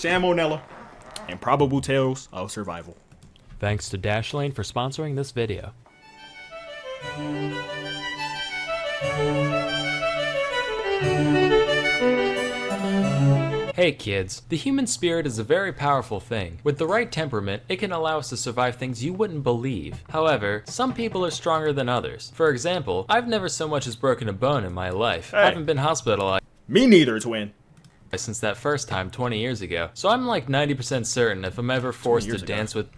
salmonella, and probable tales of survival. Thanks to Dashlane for sponsoring this video. Hey kids, the human spirit is a very powerful thing. With the right temperament, it can allow us to survive things you wouldn't believe. However, some people are stronger than others. For example, I've never so much as broken a bone in my life. I haven't been hospitalized. Me neither, twin. Since that first time 20 years ago. So I'm like 90% certain if I'm ever forced to dance with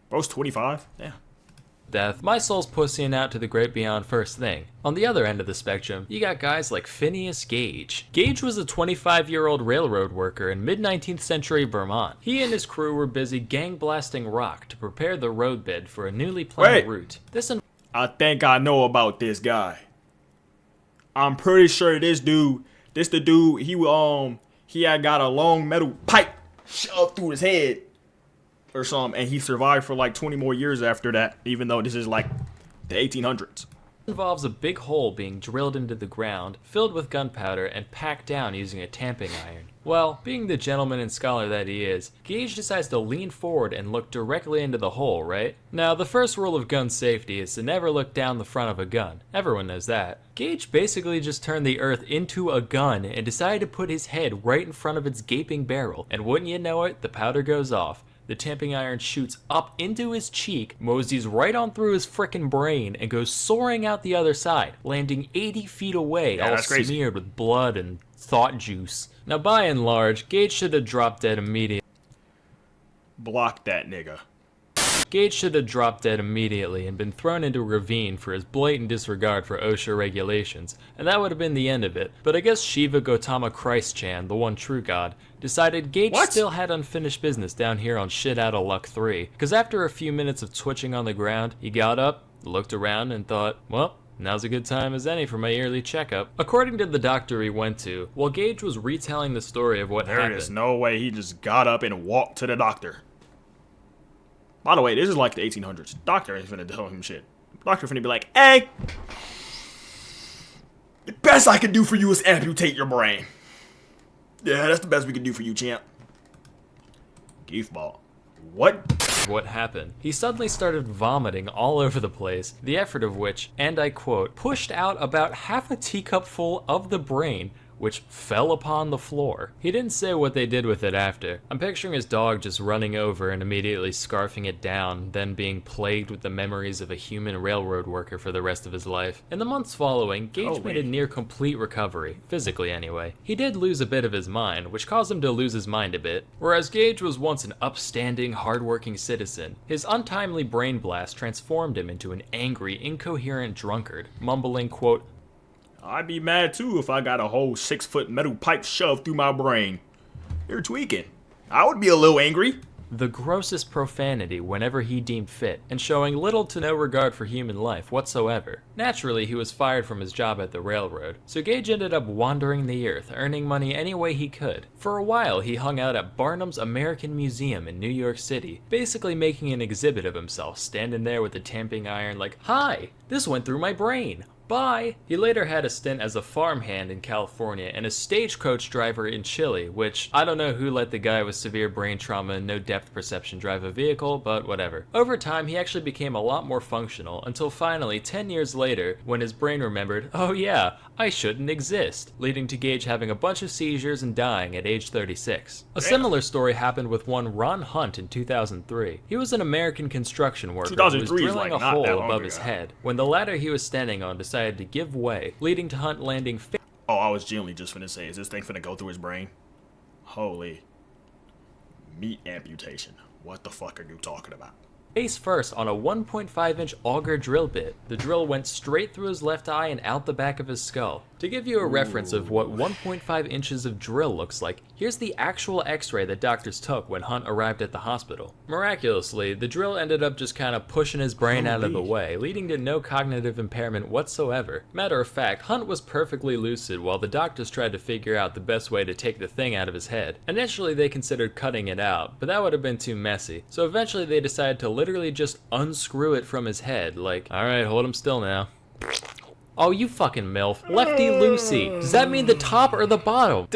Bro's 25? Yeah. death, my soul's pussying out to the great beyond first thing. On the other end of the spectrum, you got guys like Phineas Gage. Gage was a 25-year-old railroad worker in mid-19th century Vermont. He and his crew were busy gang blasting rock to prepare the roadbed for a newly planned route. I think I know about this guy. I'm pretty sure this the dude, he had got a long metal pipe shoved through his head or something, and he survived for like 20 more years after that, even though this is like the 1800s. Involves a big hole being drilled into the ground, filled with gunpowder, and packed down using a tamping iron. Well, being the gentleman and scholar that he is, Gage decides to lean forward and look directly into the hole, right? Now, the first rule of gun safety is to never look down the front of a gun. Everyone knows that. Gage basically just turned the earth into a gun and decided to put his head right in front of its gaping barrel, and wouldn't you know it, the powder goes off. The tamping iron shoots up into his cheek, moseys right on through his frickin' brain, and goes soaring out the other side, landing 80 feet away, all smeared with blood and thought juice. Now, by and large, Gage should have dropped dead immediately. Block that nigga. Gage should have dropped dead immediately and been thrown into a ravine for his blatant disregard for OSHA regulations, and that would have been the end of it. But I guess Shiva Gautama Christ-chan, the one true god, decided Gage still had unfinished business down here on Shit Outta Luck 3, because after a few minutes of twitching on the ground, he got up, looked around, and thought, well, now's a good time as any for my yearly checkup. According to the doctor he went to, while Gage was retelling the story of what happened... There is no way he just got up and walked to the doctor. By the way, this is like the 1800s. Doctor ain't finna tell him shit. Doctor finna be like, hey, the best I can do for you is amputate your brain. Yeah, that's the best we can do for you, champ. Goofball. What happened? He suddenly started vomiting all over the place, the effort of which, and I quote, pushed out about half a teacup full of the brain, which fell upon the floor. He didn't say what they did with it after. I'm picturing his dog just running over and immediately scarfing it down, then being plagued with the memories of a human railroad worker for the rest of his life. In the months following, Gage made a near complete recovery, physically anyway. He did lose a bit of his mind, which caused him to lose his mind a bit. Whereas Gage was once an upstanding, hardworking citizen, his untimely brain blast transformed him into an angry, incoherent drunkard, mumbling, quote, I'd be mad too if I got a whole 6-foot metal pipe shoved through my brain. You're tweaking. I would be a little angry. The grossest profanity whenever he deemed fit, and showing little to no regard for human life whatsoever. Naturally, he was fired from his job at the railroad, so Gage ended up wandering the earth, earning money any way he could. For a while, he hung out at Barnum's American Museum in New York City, basically making an exhibit of himself, standing there with a tamping iron like, hi, this went through my brain. Bye! He later had a stint as a farmhand in California and a stagecoach driver in Chile, which, I don't know who let the guy with severe brain trauma and no depth perception drive a vehicle, but whatever. Over time, he actually became a lot more functional, until finally, 10 years later, when his brain remembered, oh yeah, I shouldn't exist, leading to Gage having a bunch of seizures and dying at age 36. A similar story happened with one Ron Hunt in 2003. He was an American construction worker who was drilling a hole above his head, when the ladder he was standing on decided to give way, leading to Hunt landing I was genuinely just finna say, is this thing finna go through his brain? Holy. Meat amputation. What the fuck are you talking about? face first on a 1.5-inch auger drill bit. The drill went straight through his left eye and out the back of his skull. To give you a reference of what 1.5 inches of drill looks like, here's the actual x-ray that doctors took when Hunt arrived at the hospital. Miraculously, the drill ended up just kind of pushing his brain out of the way, leading to no cognitive impairment whatsoever. Matter of fact, Hunt was perfectly lucid while the doctors tried to figure out the best way to take the thing out of his head. Initially, they considered cutting it out, but that would have been too messy. So eventually they decided to literally just unscrew it from his head, like, alright, hold him still now. Oh, you fucking MILF. Lefty loosey. Does that mean the top or the bottom?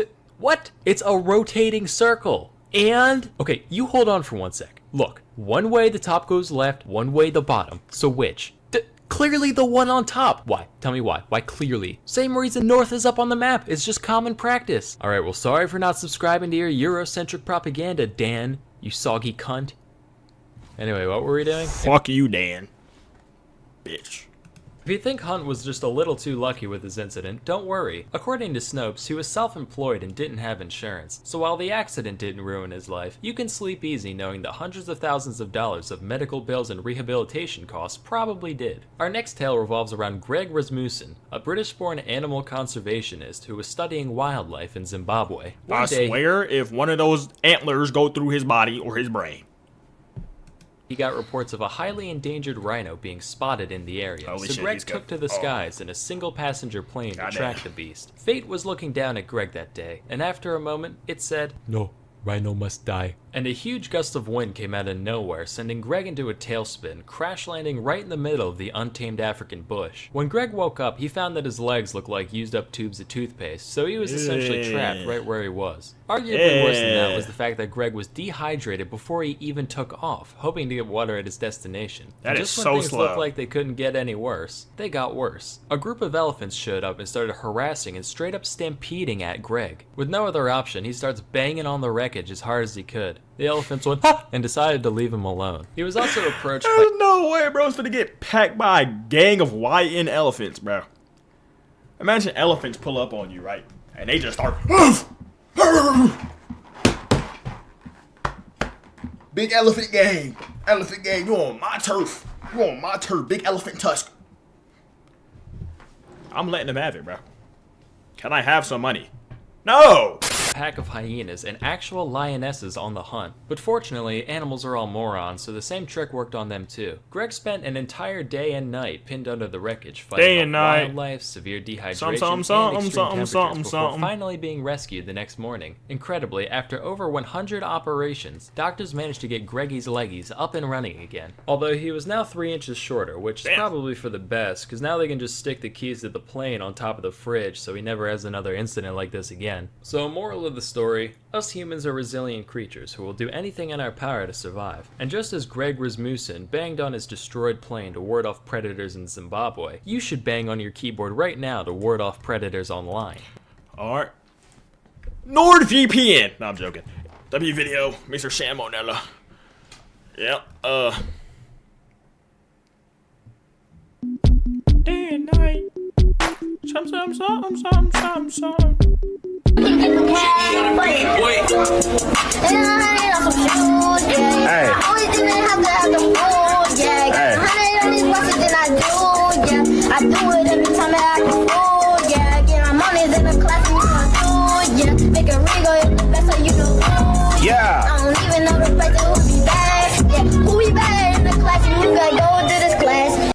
What? It's a rotating circle. And, okay, you hold on for 1 sec. Look, one way the top goes left, one way the bottom. So which? Clearly the one on top. Why? Tell me why. Why clearly? Same reason north is up on the map. It's just common practice. Alright, well, sorry for not subscribing to your Eurocentric propaganda, Dan. You soggy cunt. Anyway, what were we doing? Fuck you, Dan. Bitch. If you think Hunt was just a little too lucky with his incident, don't worry. According to Snopes, he was self-employed and didn't have insurance, so while the accident didn't ruin his life, you can sleep easy knowing that hundreds of thousands of dollars of medical bills and rehabilitation costs probably did. Our next tale revolves around Greg Rasmussen, a British-born animal conservationist who was studying wildlife in Zimbabwe. I swear, if one of those antlers go through his body or his brain. He got reports of a highly endangered rhino being spotted in the area, Holy so shit, Greg he's took got- to the skies in a single-passenger plane to track Goddamn. the beast. Fate was looking down at Greg that day, and after a moment, it said, "No, rhino must die." And a huge gust of wind came out of nowhere, sending Greg into a tailspin, crash landing right in the middle of the untamed African bush. When Greg woke up, he found that his legs looked like used-up tubes of toothpaste, so he was essentially trapped right where he was. Arguably worse than that was the fact that Greg was dehydrated before he even took off, hoping to get water at his destination. That And is just when so things slow. looked like they couldn't get any worse, they got worse. A group of elephants showed up and started harassing and straight up stampeding at Greg. With no other option, he starts banging on the wreckage as hard as he could. The elephants went, "Ha!" and decided to leave him alone. He was also approached by... There's no way bro's gonna get packed by a gang of YN elephants, bro. Imagine elephants pull up on you, right? And they just start... Big elephant gang. Elephant gang, you on my turf. You on my turf. Big elephant tusk. I'm letting them have it, bro. Can I have some money? No! pack of hyenas and actual lionesses on the hunt. But fortunately, animals are all morons, so the same trick worked on them too. Greg spent an entire day and night pinned under the wreckage, fighting off wildlife, severe dehydration, and extreme temperatures before finally being rescued the next morning. Incredibly, after over 100 operations, doctors managed to get Greggy's leggies up and running again. Although he was now 3 inches shorter, which is probably for the best, because now they can just stick the keys to the plane on top of the fridge so he never has another incident like this again. So moral of the story, us humans are resilient creatures who will do anything in our power to survive. And just as Greg Rasmussen banged on his destroyed plane to ward off predators in Zimbabwe, you should bang on your keyboard right now to ward off predators online. Alright. NordVPN! No, I'm joking. W video, Mr. Shamonella. Yep, Day and night. Some. Hey.